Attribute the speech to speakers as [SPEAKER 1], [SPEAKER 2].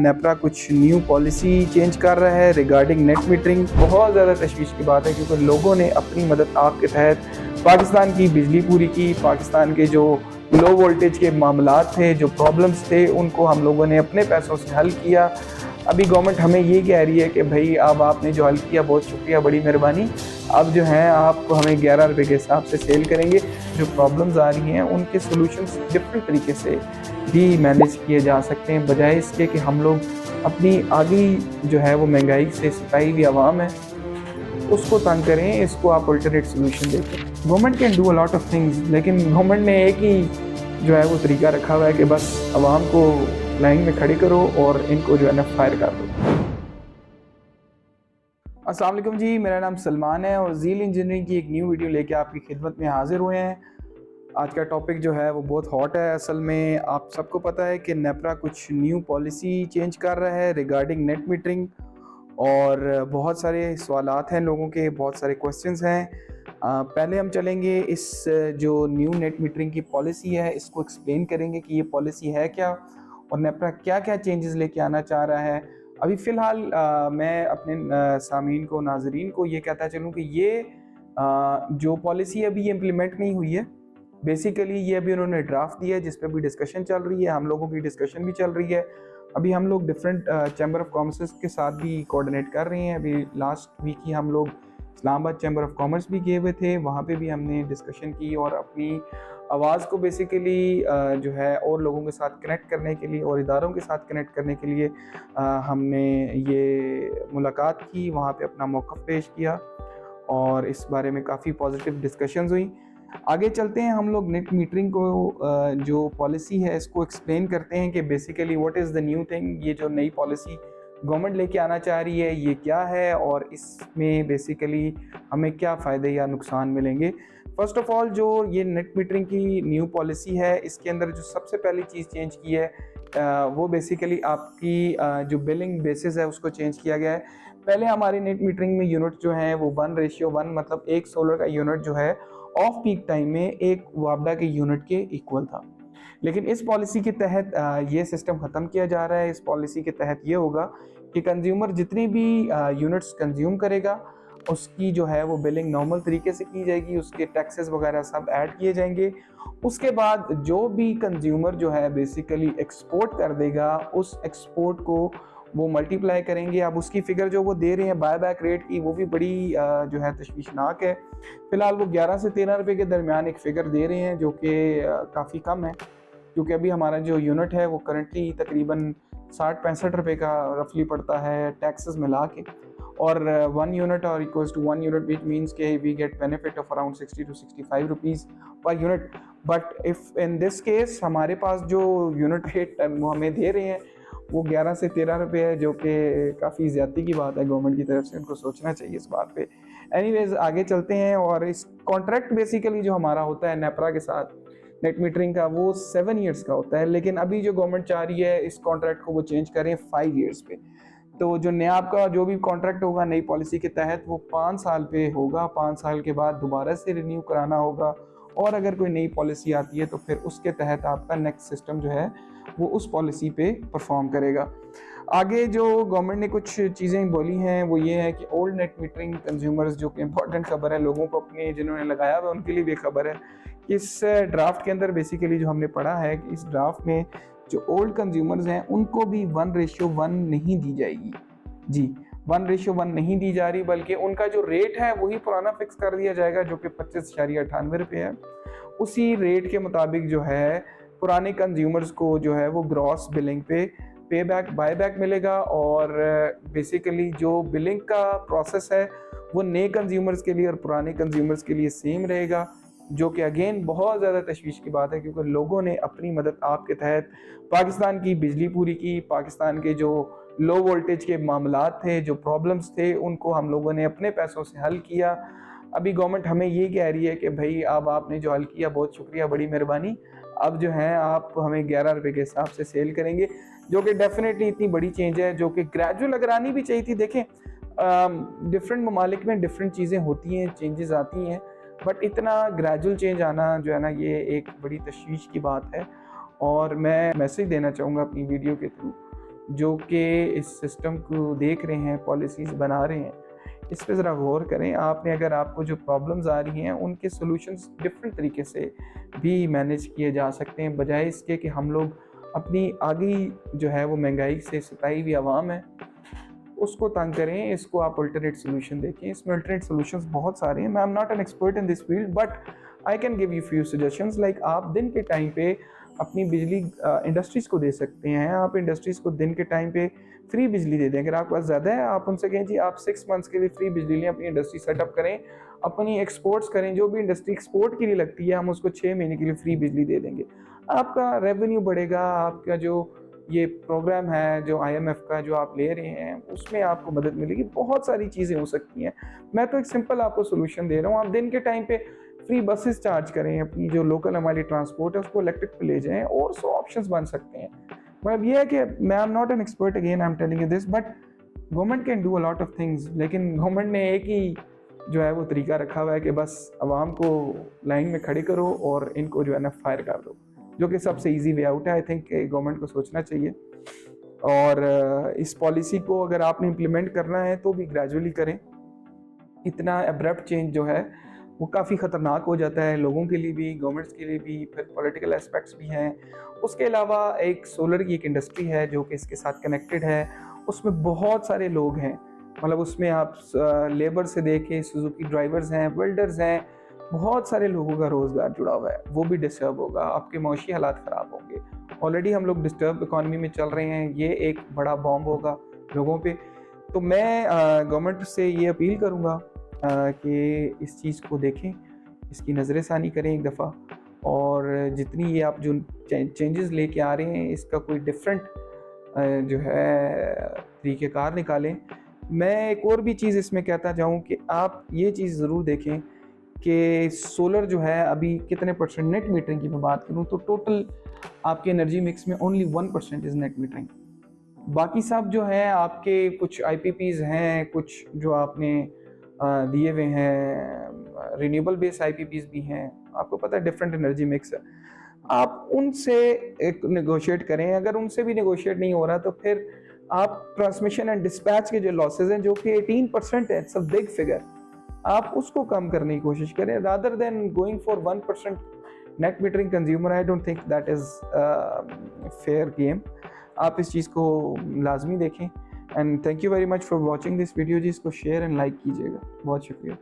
[SPEAKER 1] नेपरा कुछ new policy change कर रहा है रिगार्डिंग नेट मीटरिंग। बहुत ज़्यादा तशवीश की बात है क्योंकि लोगों ने अपनी मदद आप के तहत पाकिस्तान की बिजली पूरी की। पाकिस्तान के जो लो वोल्टेज के मामलात थे, जो प्रॉब्लम्स थे, उनको हम लोगों ने अपने पैसों से हल किया। अभी गवर्नमेंट हमें ये कह रही है कि भाई अब आपने जो हल किया बहुत शुक्रिया, बड़ी मेहरबानी। अब जो है आप हमें 11 रुपये के हिसाब से सेल करेंगे। जो प्रॉब्लम्स आ रही हैं उनके सोल्यूशंस डिफरेंट तरीके से भी मैनेज किए जा सकते हैं, बजाय इसके कि हम लोग अपनी आगे जो है वो महंगाई से सिपाही हुई आवाम है उसको तंग करें। इसको आप अल्टरनेट सोल्यूशन देखें। Government can do a lot of things, लेकिन गवर्नमेंट ने एक ही जो है वो तरीका रखा हुआ है कि बस आवाम को लाइन में खड़ी करो और इनको जो है ना फायर कर दो। अस्सलाम वालेकुम जी, मेरा नाम सलमान है और ज़ील इंजीनियरिंग की एक न्यू वीडियो लेके आपकी खिदमत में हाजिर हुए हैं। आज का टॉपिक जो है वो बहुत हॉट है। असल में आप सबको पता है कि नेपरा कुछ न्यू पॉलिसी चेंज कर रहा है रिगार्डिंग नेट मीटरिंग, और बहुत सारे सवालात हैं लोगों के, बहुत सारे क्वेश्चंस हैं। पहले हम चलेंगे इस जो न्यू नेट मीटरिंग की पॉलिसी है इसको एक्सप्लेन करेंगे कि ये पॉलिसी है क्या और नेपरा क्या क्या चेंजेस लेके आना चाह रहा है। अभी फ़िलहाल मैं अपने सामीन को, नाजरीन को ये कहता चलूँ कि ये जो पॉलिसी अभी इम्प्लीमेंट नहीं हुई है। बेसिकली ये अभी उन्होंने ड्राफ्ट दिया है जिस पे भी डिस्कशन चल रही है, हम लोगों की डिस्कशन भी चल रही है। अभी हम लोग डिफरेंट चैम्बर ऑफ कॉमर्स के साथ भी कोऑर्डिनेट कर रहे हैं। अभी लास्ट वीक ही हम लोग इस्लामाबाद चैम्बर ऑफ कॉमर्स भी गए हुए थे, वहाँ पे भी हमने डिस्कशन की और अपनी आवाज़ को बेसिकली जो है और लोगों के साथ कनेक्ट करने के लिए और इदारों के साथ कनेक्ट करने के लिए हमने ये मुलाकात की, वहाँ पे अपना मौक़िफ़ पेश किया और इस बारे में काफ़ी पॉजिटिव डिस्कशंस हुई। आगे चलते हैं, हम लोग नेट मीटरिंग को जो पॉलिसी है इसको एक्सप्लेन करते हैं कि basically what is the new thing. ये जो नई पॉलिसी गवर्नमेंट लेके आना चाह रही है ये क्या है और इसमें बेसिकली हमें क्या फ़ायदे या नुकसान मिलेंगे। फ़र्स्ट ऑफ़ ऑल, जो ये नेट मीटरिंग की न्यू पॉलिसी है इसके अंदर जो सबसे पहली चीज़ चेंज की है वो बेसिकली आपकी जो बिलिंग बेसिस है उसको चेंज किया गया है। पहले हमारे नेट मीटरिंग में यूनिट जो हैं वो 1:1, मतलब एक सोलर का यूनिट जो है ऑफ पीक टाइम में एक वापडा के यूनिट के इक्वल था। लेकिन इस पॉलिसी के तहत ये सिस्टम ख़त्म किया जा रहा है। इस पॉलिसी के तहत ये होगा कि कंज्यूमर जितनी भी यूनिट्स कंज्यूम करेगा उसकी जो है वो बिलिंग नॉर्मल तरीके से की जाएगी, उसके टैक्सेस वगैरह सब ऐड किए जाएंगे। उसके बाद जो भी कंज्यूमर जो है बेसिकली एक्सपोर्ट कर देगा उस एक्सपोर्ट को वो मल्टीप्लाई करेंगे। अब उसकी फिगर जो वो दे रहे हैं बाय बैक रेट की, वो भी बड़ी जो है तशवीशनाक है। फिलहाल वो 11 से 13 रुपये के दरमियान एक फ़िगर दे रहे हैं जो कि काफ़ी कम है, क्योंकि अभी हमारा जो यूनिट है वो करंटली तकरीबन 60-65 रुपये का रफली पड़ता है टैक्सेस मिला के। और 1 यूनिट और equals to 1 unit which means के we get benefit of around 60 to 65 rupees per unit. But if in this case हमारे पास जो यूनिट रेट वो हमें दे रहे हैं वो 11 से 13 रुपये है, जो कि काफ़ी ज़्यादती की बात है। गवर्नमेंट की तरफ से उनको सोचना चाहिए इस बात पे। एनीवेज आगे चलते हैं, और इस कॉन्ट्रैक्ट बेसिकली जो हमारा होता है नेपरा के साथ नेट मीटरिंग का वो 7 ईयर्स का होता है, लेकिन अभी जो गवर्नमेंट चाह रही है इस कॉन्ट्रैक्ट को वो चेंज करें 5 ईयर्स पे। तो जो नया आपका जो भी कॉन्ट्रैक्ट होगा नई पॉलिसी के तहत वो 5 साल पे होगा। 5 साल के बाद दोबारा से रिन्यू कराना होगा, और अगर कोई नई पॉलिसी आती है तो फिर उसके तहत आपका नेक्स्ट सिस्टम जो है वो उस पॉलिसी पे परफॉर्म करेगा। आगे जो गवर्नमेंट ने कुछ चीज़ें बोली हैं वो ये है कि ओल्ड नेट मीटरिंग कंज्यूमर्स, जो कि इम्पॉर्टेंट खबर है लोगों को अपने जिन्होंने लगाया हुआ उनके लिए भी खबर है कि इस ड्राफ्ट के अंदर बेसिकली जो हमने पढ़ा है कि इस ड्राफ्ट में जो ओल्ड कंज्यूमर्स हैं उनको भी 1:1 नहीं दी जाएगी। जी, 1:1 नहीं दी जा रही, बल्कि उनका जो रेट है वही पुराना फिक्स कर दिया जाएगा जो कि 25.98 रुपये है। उसी रेट के मुताबिक जो है पुराने कंज्यूमर्स को जो है वो ग्रॉस बिलिंग पे पे बैक बाय बैक मिलेगा, और बेसिकली जो बिलिंग का प्रोसेस है वो नए कंज्यूमर्स के लिए और पुराने कंज्यूमर्स के लिए सेम रहेगा, जो कि अगेन बहुत ज़्यादा तशवीश की बात है क्योंकि लोगों ने अपनी मदद आपके तहत पाकिस्तान की बिजली पूरी की। पाकिस्तान के जो लो वोल्टेज के मामलात थे, जो प्रॉब्लम्स थे, उनको हम लोगों ने अपने पैसों से हल किया। अभी गवर्नमेंट हमें ये कह रही है कि भाई अब आपने जो हल किया बहुत शुक्रिया, बड़ी मेहरबानी। अब जो है आप हमें 11 रुपये के हिसाब से सेल करेंगे, जो कि डेफिनेटली इतनी बड़ी चेंज है जो कि ग्रेजुअल अगर आनी भी चाहिए थी। देखें, डिफरेंट ममालिक में डिफरेंट चीज़ें होती हैं, चेंजेस आती हैं, बट इतना ग्रेजुअल चेंज आना जो है ना ये एक बड़ी तशवीश की बात है। और मैं मैसेज देना चाहूँगा अपनी वीडियो के थ्रू जो कि इस सिस्टम को देख रहे हैं, पॉलिसीज़ बना रहे हैं, इस पे ज़रा गौर करें। आपने अगर आपको जो प्रॉब्लम्स आ रही हैं उनके सॉल्यूशंस डिफरेंट तरीके से भी मैनेज किए जा सकते हैं, बजाय इसके कि हम लोग अपनी आगे जो है वो महंगाई से सताई हुई आवाम है उसको तंग करें। इसको आप अल्टरनेट सोल्यूशन देखें। इसमें अल्टरनेट सॉल्यूशंस बहुत सारे हैं। I am not an expert in this field but I can give you few suggestions. Like आप दिन के टाइम पे अपनी बिजली इंडस्ट्रीज़ को दे सकते हैं। आप इंडस्ट्रीज़ को दिन के टाइम पे फ्री बिजली दे दें। अगर आपके पास ज़्यादा है आप उनसे कहें जी आप 6 मंथ्स के लिए फ्री बिजली लें, अपनी इंडस्ट्री सेटअप करें, अपनी एक्सपोर्ट्स करें। जो भी इंडस्ट्री एक्सपोर्ट के लिए लगती है हम उसको 6 महीने के लिए फ्री बिजली दे देंगे। आपका रेवेन्यू बढ़ेगा। आपका जो ये प्रोग्राम है जो IMF का जो आप ले रहे हैं उसमें आपको मदद मिलेगी। बहुत सारी चीज़ें हो सकती हैं। मैं तो एक सिंपल आपको सॉल्यूशन दे रहा हूँ। आप दिन के टाइम पे फ्री बसेस चार्ज करें, अपनी जो लोकल हमारी ट्रांसपोर्ट है उसको इलेक्ट्रिक पे ले जाएं और 100 ऑप्शंस बन सकते हैं। मतलब ये है कि मैं am not an expert, again I am telling you this, but government can do a lot of things. लेकिन गवर्नमेंट ने एक ही जो है वो तरीका रखा हुआ है कि बस आवाम को लाइन में खड़े करो और इनको जो है ना फायर कर दो, जो कि सबसे इजी वे आउट है। आई थिंक गवर्नमेंट को सोचना चाहिए और इस पॉलिसी को अगर आपने इम्प्लीमेंट करना है तो भी ग्रेजुअली करें। इतना अब्रप्ट चेंज जो है वो काफ़ी ख़तरनाक हो जाता है लोगों के लिए भी, गवर्नमेंट्स के लिए भी, फिर पॉलिटिकल एस्पेक्ट्स भी हैं। उसके अलावा एक सोलर की एक इंडस्ट्री है जो कि इसके साथ कनेक्टेड है। उसमें बहुत सारे लोग हैं, मतलब उसमें आप लेबर से देखें, सुजुकी ड्राइवर्स हैं, वेल्डर्स हैं, बहुत सारे लोगों का रोज़गार जुड़ा हुआ है। वो भी डिस्टर्ब होगा, आपके माशी हालात ख़राब होंगे। ऑलरेडी हम लोग डिस्टर्ब इकॉनमी में चल रहे हैं, ये एक बड़ा बॉम्ब होगा लोगों पे। तो मैं गवर्नमेंट से ये अपील करूँगा कि इस चीज़ को देखें, इसकी नज़रसानी करें एक दफ़ा, और जितनी ये आप जो चेंजेस लेके आ रहे हैं इसका कोई डिफरेंट जो है तरीक़ेकार निकालें। मैं एक और भी चीज़ इसमें कहता जाऊँ कि आप ये चीज़ ज़रूर देखें कि सोलर जो है अभी कितने परसेंट, नेट मीटरिंग की मैं बात करूँ तो टोटल आपके एनर्जी मिक्स में ओनली 1% इज़ नेट मीटरिंग। बाकी सब जो है आपके कुछ IPPs हैं, कुछ जो आपने दिए हुए हैं, रिन्यूएबल बेस IPPs भी हैं। आपको पता है डिफरेंट एनर्जी मिक्स है। आप उनसे एक नेगोशिएट करें। अगर उनसे भी नेगोशिएट नहीं हो रहा तो फिर आप ट्रांसमिशन एंड डिस्पैच के जो लॉसेस हैं जो कि 18% है, इट्स अ बिग फिगर, आप उसको कम करने की कोशिश करें rather than going for 1% net metering consumer. I don't think that is fair game. आप इस चीज़ को लाजमी देखें। And thank you very much for watching this video जी। इसको शेयर एंड लाइक कीजिएगा। बहुत शुक्रिया।